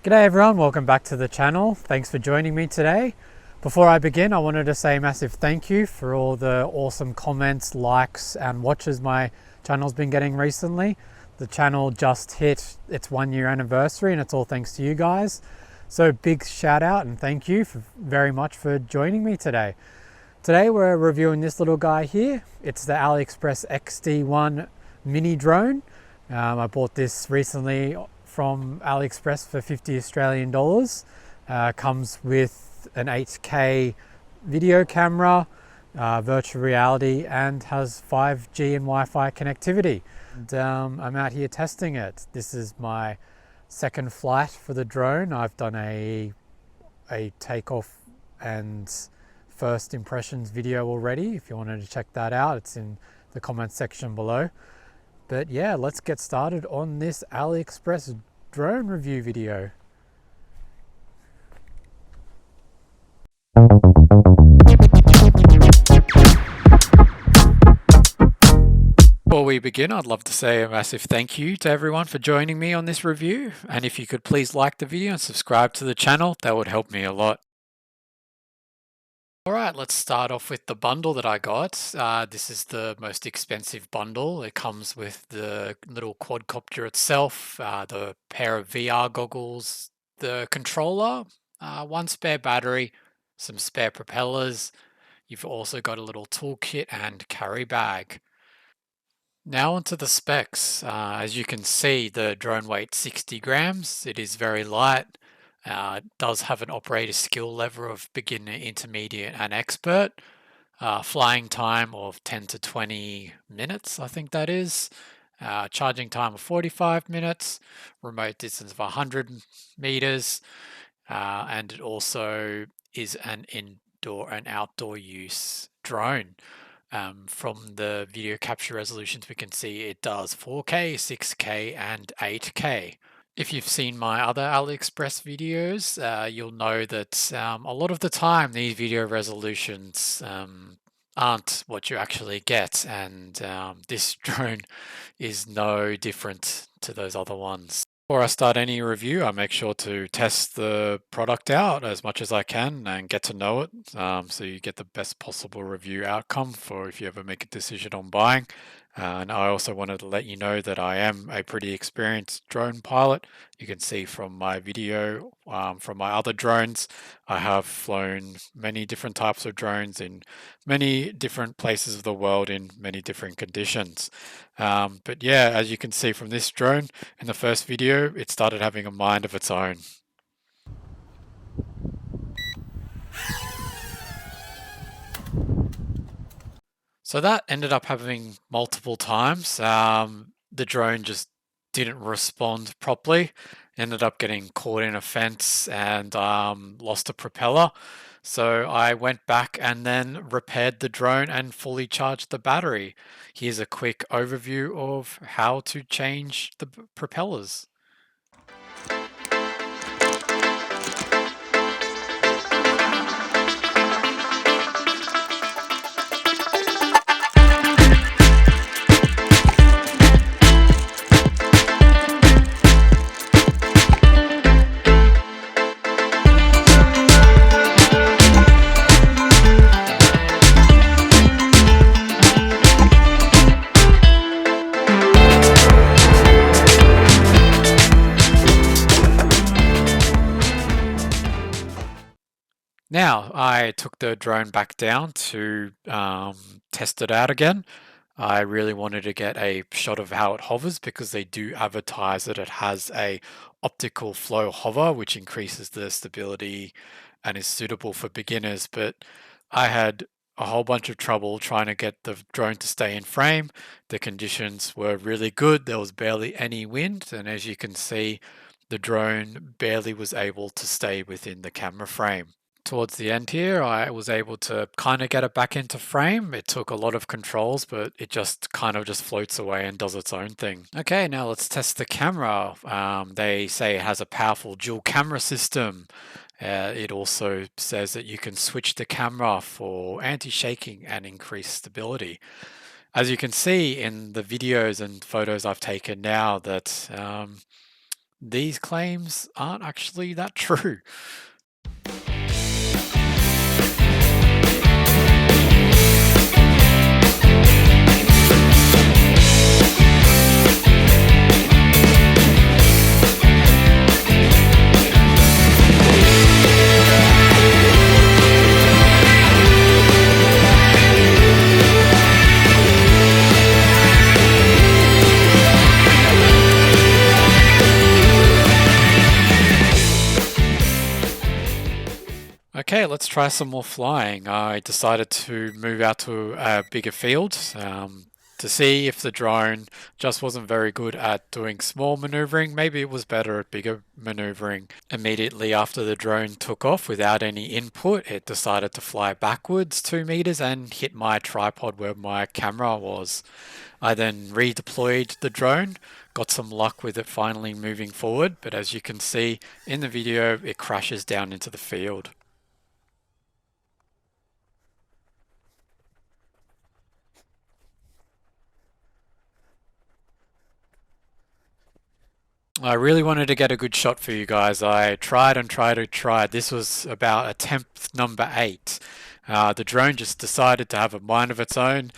G'day everyone, welcome back to the channel. Thanks for joining me today. Before I begin, I wanted to say a massive thank you for all the awesome comments, likes and watches my channel's been getting recently. The channel just hit its 1 year anniversary and it's all thanks to you guys. So big shout out and thank you very much for joining me today. Today we're reviewing this little guy here. It's the AliExpress XD1 mini drone. I bought this recently from AliExpress for 50 Australian dollars. Comes with an 8K video camera, virtual reality, and has 5G and Wi-Fi connectivity. And, I'm out here testing it. This is my second flight for the drone. I've done a takeoff and first impressions video already. If you wanted to check that out, it's in the comment section below. But yeah, let's get started on this AliExpress drone review video. Before we begin, I'd love to say a massive thank you to everyone for joining me on this review. And if you could please like the video and subscribe to the channel, that would help me a lot. Alright, let's start off with the bundle that I got. This is the most expensive bundle. It comes with the little quadcopter itself, the pair of VR goggles, the controller, one spare battery, some spare propellers. You've also got a little toolkit and carry bag. Now onto the specs. As you can see, the drone weighs 60 grams. It is very light. Does have an operator skill level of beginner, intermediate and expert. Flying time of 10 to 20 minutes, I think that is. Charging time of 45 minutes. Remote distance of 100 meters. And it also is an indoor and outdoor use drone. From the video capture resolutions, we can see it does 4K, 6K and 8K. If you've seen my other AliExpress videos, you'll know that a lot of the time these video resolutions aren't what you actually get, and this drone is no different to those other ones. Before I start any review, I make sure to test the product out as much as I can and get to know it, so you get the best possible review outcome for if you ever make a decision on buying. And I also wanted to let you know that I am a pretty experienced drone pilot. You can see from my video, from my other drones, I have flown many different types of drones in many different places of the world in many different conditions. But yeah, as you can see from this drone, in the first video, it started having a mind of its own. So that ended up happening multiple times. The drone just didn't respond properly. Ended up getting caught in a fence and lost a propeller. So I went back and then repaired the drone and fully charged the battery. Here's a quick overview of how to change the propellers. Now, I took the drone back down to test it out again. I really wanted to get a shot of how it hovers because they do advertise that it has a optical flow hover, which increases the stability and is suitable for beginners. But I had a whole bunch of trouble trying to get the drone to stay in frame. The conditions were really good. There was barely any wind. And as you can see, the drone barely was able to stay within the camera frame. Towards the end here, I was able to kind of get it back into frame. It took a lot of controls, but it just kind of just floats away and does its own thing. Okay, now let's test the camera. They say it has a powerful dual camera system. It also says that you can switch the camera for anti-shaking and increased stability. As you can see in the videos and photos I've taken now, that these claims aren't actually that true. Okay, let's try some more flying. I decided to move out to a bigger field to see if the drone just wasn't very good at doing small maneuvering. Maybe it was better at bigger maneuvering. Immediately after the drone took off without any input, it decided to fly backwards 2 meters and hit my tripod where my camera was. I then redeployed the drone, got some luck with it finally moving forward, but as you can see in the video, it crashes down into the field. I really wanted to get a good shot for you guys. I tried and tried and tried. This was about attempt number 8. The drone just decided to have a mind of its own.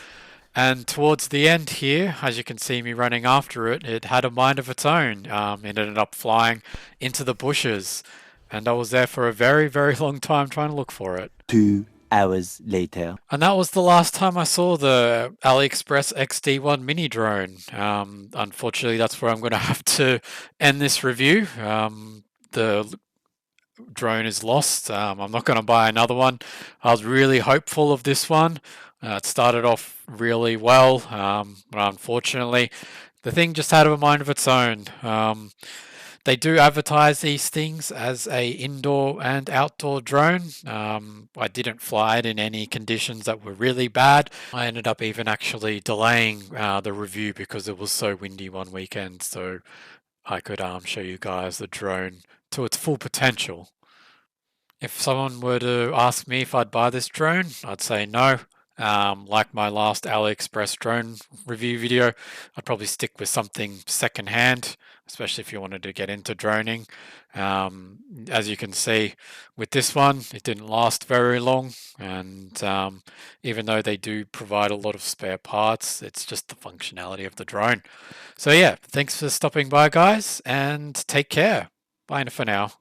And towards the end here, as you can see me running after it, it had a mind of its own. It ended up flying into the bushes. And I was there for a very, very long time trying to look for it. 2 hours later. And that was the last time I saw the AliExpress XD1 mini drone. Unfortunately, that's where I'm going to have to end this review. The drone is lost. I'm not going to buy another one. I was really hopeful of this one. It started off really well, but unfortunately, the thing just had a mind of its own. They do advertise these things as a indoor and outdoor drone. I didn't fly it in any conditions that were really bad. I ended up even actually delaying the review because it was so windy one weekend, so I could show you guys the drone to its full potential. If someone were to ask me if I'd buy this drone, I'd say no. Like my last AliExpress drone review video, I'd probably stick with something secondhand, especially if you wanted to get into droning. As you can see with this one, it didn't last very long, and even though they do provide a lot of spare parts, it's just the functionality of the drone. So yeah, thanks for stopping by, guys, and take care. Bye for now.